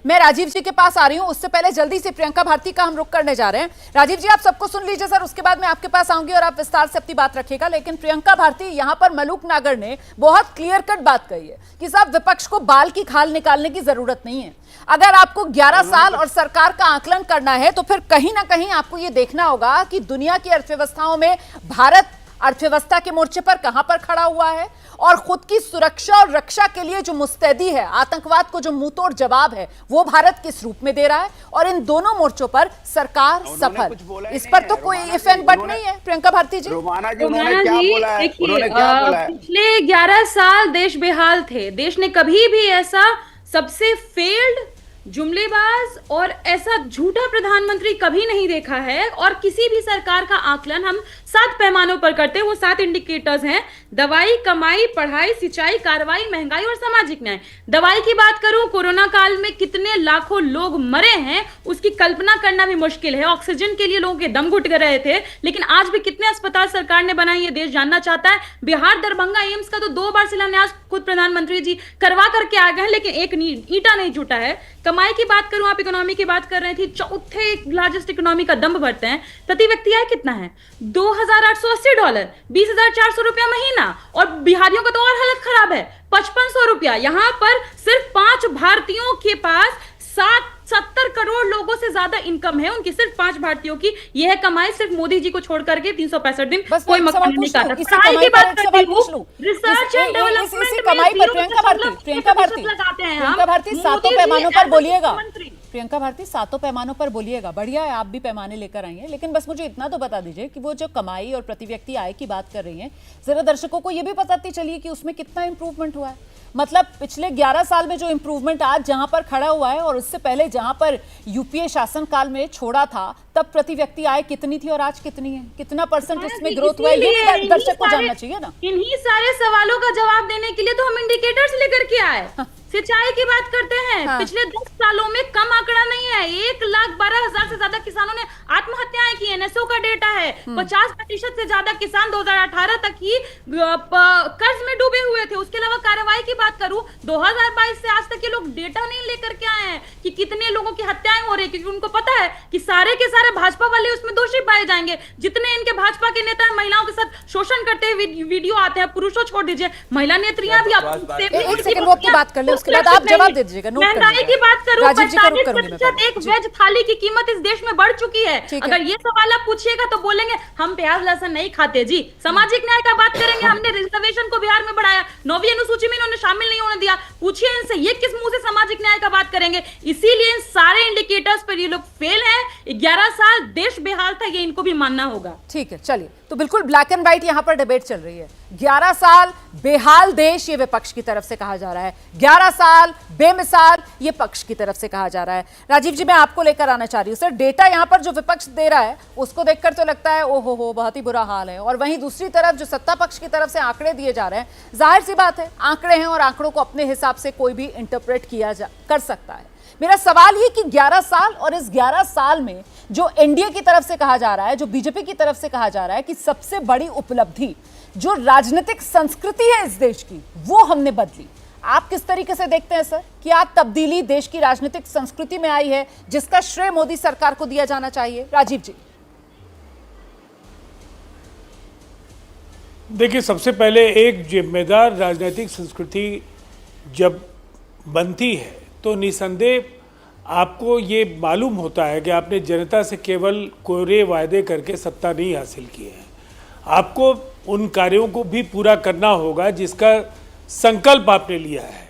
मैं राजीव जी के पास आ रही हूं, उससे पहले जल्दी से प्रियंका भारती का हम रुख करने जा रहे हैं। राजीव जी, आप सबको सुन लीजिए सर, उसके बाद मैं आपके पास आऊंगी और आप विस्तार से अपनी बात रखिएगा। लेकिन प्रियंका भारती, यहां पर मलूक नागर ने बहुत क्लियर कट बात कही है कि साहब विपक्ष को बाल की खाल निकालने की जरूरत नहीं है। अगर आपको 11 साल और सरकार का आकलन करना है तो फिर कहीं ना कहीं आपको यह देखना होगा कि दुनिया की अर्थव्यवस्थाओं में भारत अर्थव्यवस्था के मोर्चे पर कहां पर खड़ा हुआ है और खुद की सुरक्षा और रक्षा के लिए जो मुस्तैदी है, आतंकवाद को जो मुंहतोड़ जवाब है, वो भारत किस रूप में दे रहा है। और इन दोनों मोर्चों पर सरकार सफल, इस पर तो कोई इफ एंड बट नहीं है। प्रियंका भारती जी, पिछले 11 साल देश बेहाल थे। देश ने कभी भी ऐसा सबसे फेल्ड, जुमलेबाज और ऐसा झूठा प्रधानमंत्री कभी नहीं देखा है। और किसी भी सरकार का आकलन हम 7 पैमानों पर करते हैं। वो 7 इंडिकेटर्स हैं: दवाई, कमाई, पढ़ाई, सिंचाई, कार्रवाई, महंगाई और सामाजिक न्याय। दवाई की बात करूं, कोरोना काल में कितने लाखों लोग मरे हैं उसकी कल्पना करना भी मुश्किल है। ऑक्सीजन के लिए लोगों के दम घुट रहे थे, लेकिन आज भी कितने अस्पताल सरकार ने बनाए ये देश जानना चाहता है। बिहार दरभंगा एम्स का तो 2 बार शिलान्यास खुद प्रधानमंत्री जी करवा करके आ गए हैं, लेकिन एक ईंटा नहीं जुटा है। कमाई की बात करूं, आप इकोनॉमी की बात कर रहे थे, चौथे लार्जेस्ट इकोनॉमी का दम भरते हैं। प्रति व्यक्ति आय कितना है? $2,880, $20,400 महीना। और बिहारियों का तो और हालत खराब है, $5,500। यहां पर सिर्फ 5 भारतीयों के पास 70 करोड़ लोगों से ज्यादा इनकम है उनकी, सिर्फ 5 भारतीयों की। यह है कमाई, सिर्फ मोदी जी को छोड़ करके 365 दिन कोई मकान नहीं काटा। पढ़ाई की बात करती हूं, रिसर्च एंड डेवलपमेंट कमाई पर प्रियंका भारती 7 पैमानों पर बोलिएगा। प्रियंका भारती 7 पैमानों पर बोलिएगा, बढ़िया है, आप भी पैमाने लेकर आई हैं। लेकिन बस मुझे इतना तो बता दीजिए कि वो जो कमाई और प्रति व्यक्ति आय की बात कर रही हैं, जरा दर्शकों को ये भी बताती चलिए कि उसमें कितना इंप्रूवमेंट हुआ है। मतलब पिछले 11 साल में जो इंप्रूवमेंट आज जहां पर खड़ा हुआ है और उससे पहले जहां पर यूपीए शासन काल में छोड़ा था, तब प्रति व्यक्ति आय कितनी थी और आज कितनी है? कितना परसेंट उसमें ग्रोथ हुआ है, ये दर्शक को जानना चाहिए ना। इन्हीं सारे सवालों का जवाब देने के लिए तो हम इंडिकेटर्स लेकर के आए। सिंचाई की बात करते हैं, पिछले 10 सालों में कम आंकड़ा नहीं है, 1,12,000 से ज्यादा किसानों ने आत्महत्याएं की। एनएसओ का डेटा है 50% से ज्यादा किसान 2018 तक ही कर्ज में डूबे हुए थे। उसके अलावा कार्रवाई की बात करूं, 2022 से आज तक ये लोग डेटा नहीं लेकर के आए हैं कि कितने लोगों की हत्याएं हो रही है, क्योंकि उनको पता है कि सारे के सारे भाजपा वाले उसमें दोषी पाए जाएंगे। जितने इनके भाजपा के नेता महिलाओं के साथ शोषण करते हुए वीडियो आते हैं, पुरुषों छोड़ दीजिए, महिला नेत्रियां भी एक सेकंड वो आपकी बात कर ले, उसके बाद आप जवाब दे दीजिएगा। महंगाई की बात करूं, 45% एक वेज थाली की कीमत इस देश में बढ़ चुकी है। अगर ये सवाल आप पूछिएगा तो बोलेंगे हम प्याज लहसुन नहीं खाते जी। सामाजिक न्याय का बात करेंगे, हमने रिजर्वेशन को बिहार में बढ़ाया, 9वीं अनुसूची में इन्होंने शामिल नहीं होने दिया। पूछिए इनसे, ये किस मुंह से सामाजिक न्याय का बात करेंगे? इसीलिए इन सारे इंडिकेटर्स पर ये लोग फेल हैं। 11 साल देश बेहाल था, ये इनको भी मानना होगा। ठीक है, चलिए, तो बिल्कुल ब्लैक एंड व्हाइट यहां पर डिबेट चल रही है। 11 साल बेहाल देश, ये विपक्ष की तरफ से कहा जा रहा है। 11 साल बेमिसाल, ये पक्ष की तरफ से कहा जा रहा है। राजीव जी, मैं आपको लेकर आना चाह रही हूं। सर, डेटा यहां पर जो विपक्ष दे रहा है उसको देखकर तो लगता है ओहो हो बहुत ही बुरा हाल है, और वहीं दूसरी तरफ जो सत्ता पक्ष की तरफ से आंकड़े दिए जा रहे हैं, जाहिर सी बात है आंकड़े हैं और आंकड़ों को अपने हिसाब से कोई भी इंटरप्रेट कर सकता है। मेरा सवाल ये कि 11 साल और इस 11 साल में जो एनडीए की तरफ से कहा जा रहा है, जो बीजेपी की तरफ से कहा जा रहा है कि सबसे बड़ी उपलब्धि जो राजनीतिक संस्कृति है इस देश की, वो हमने बदली। आप किस तरीके से देखते हैं सर कि आज तब्दीली देश की राजनीतिक संस्कृति में आई है, जिसका श्रेय मोदी सरकार को दिया जाना चाहिए? राजीव जी। देखिए, सबसे पहले एक जिम्मेदार राजनीतिक संस्कृति जब बनती है तो निसंदेह आपको ये मालूम होता है कि आपने जनता से केवल कोरे वायदे करके सत्ता नहीं हासिल की है। आपको उन कार्यों को भी पूरा करना होगा जिसका संकल्प आपने लिया है,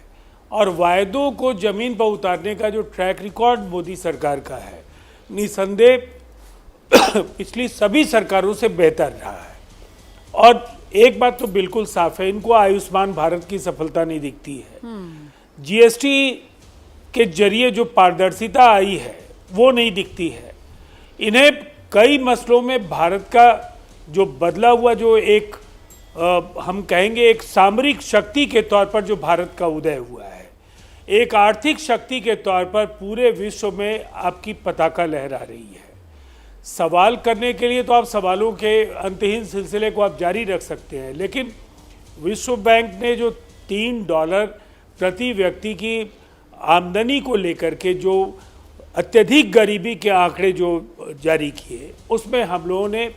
और वायदों को जमीन पर उतारने का जो ट्रैक रिकॉर्ड मोदी सरकार का है, निसंदेह पिछली सभी सरकारों से बेहतर रहा है। और एक बात तो बिल्कुल साफ है, इनको आयुष्मान भारत की सफलता नहीं दिखती है। जीएसटी के जरिए जो पारदर्शिता आई है वो नहीं दिखती है। इन्हें कई मसलों में भारत का जो बदला हुआ, जो एक हम कहेंगे एक सामरिक शक्ति के तौर पर जो भारत का उदय हुआ है, एक आर्थिक शक्ति के तौर पर पूरे विश्व में आपकी पताका लहरा रही है। सवाल करने के लिए तो आप सवालों के अंतहीन सिलसिले को आप जारी रख सकते हैं, लेकिन विश्व बैंक ने जो $3 प्रति व्यक्ति की आमदनी को लेकर के जो अत्यधिक गरीबी के आंकड़े जो जारी किए, उसमें हम लोगों ने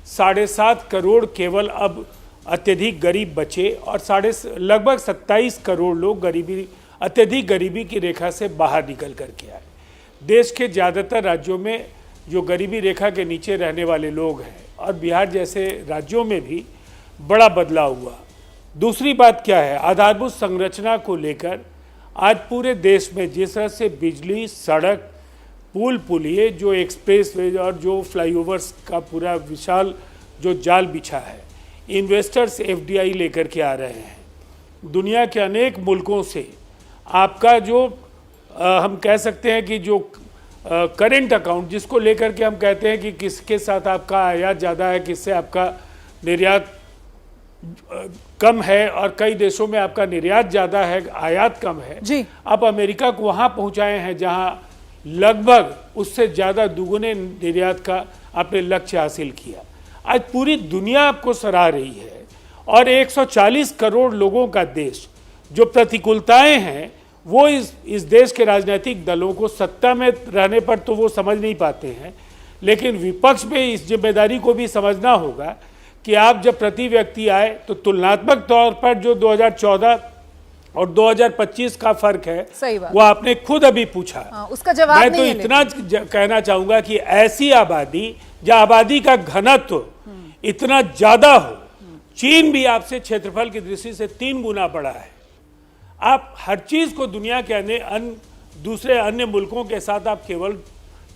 7.5 करोड़ केवल अब अत्यधिक गरीब बचे और लगभग 27 करोड़ लोग अत्यधिक गरीबी की रेखा से बाहर निकल करके आए। देश के ज़्यादातर राज्यों में जो गरीबी रेखा के नीचे रहने वाले लोग हैं और बिहार जैसे राज्यों में भी बड़ा बदलाव हुआ। दूसरी बात क्या है, आधारभूत संरचना को लेकर आज पूरे देश में जिस तरह से बिजली, सड़क, पुल पुलिये, जो एक्सप्रेस वे और जो फ्लाईओवर्स का पूरा विशाल जो जाल बिछा है, इन्वेस्टर्स एफडीआई लेकर के आ रहे हैं। दुनिया के अनेक मुल्कों से आपका जो हम कह सकते हैं कि जो करेंट अकाउंट, जिसको लेकर के हम कहते हैं कि किसके साथ आपका आयात ज़्यादा है, किससे आपका निर्यात कम है, और कई देशों में आपका निर्यात ज़्यादा है, आयात कम है जी। आप अमेरिका को वहाँ पहुँचाए हैं जहाँ लगभग उससे ज़्यादा दुगुने निर्यात का आपने लक्ष्य हासिल किया। आज पूरी दुनिया आपको सराह रही है और 140 करोड़ लोगों का देश, जो प्रतिकूलताएं हैं वो इस देश के राजनीतिक दलों को सत्ता में रहने पर तो वो समझ नहीं पाते हैं, लेकिन विपक्ष में इस जिम्मेदारी को भी समझना होगा कि आप जब प्रति व्यक्ति आए तो तुलनात्मक तौर पर जो 2014 और 2025 का फर्क है, सही बात, वो आपने खुद अभी पूछा। उसका जवाब मैं नहीं तो है, इतना कहना चाहूंगा कि ऐसी आबादी जहाँ आबादी का घनत्व इतना ज्यादा हो, चीन भी आपसे क्षेत्रफल की दृष्टि से 3 गुना बड़ा है। आप हर चीज को दुनिया के दूसरे अन्य मुल्कों के साथ आप केवल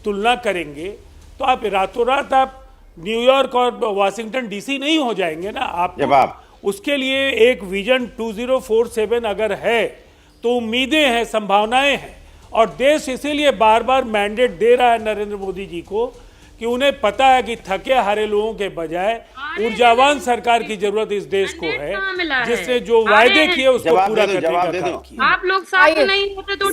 तुलना करेंगे तो आप रातों रात आप न्यूयॉर्क और वाशिंगटन डीसी नहीं हो जाएंगे ना। आप उसके लिए एक विजन 2047 अगर है तो उम्मीदें हैं, संभावनाएं हैं, और देश इसीलिए बार बार मैंडेट दे रहा है नरेंद्र मोदी जी को कि उन्हें पता है कि थके हारे लोगों के बजाय ऊर्जावान सरकार की जरूरत इस देश को है, जिसने जो वायदे किए उसको पूरा करने का काम किया। आप लोग साथ नहीं होते तो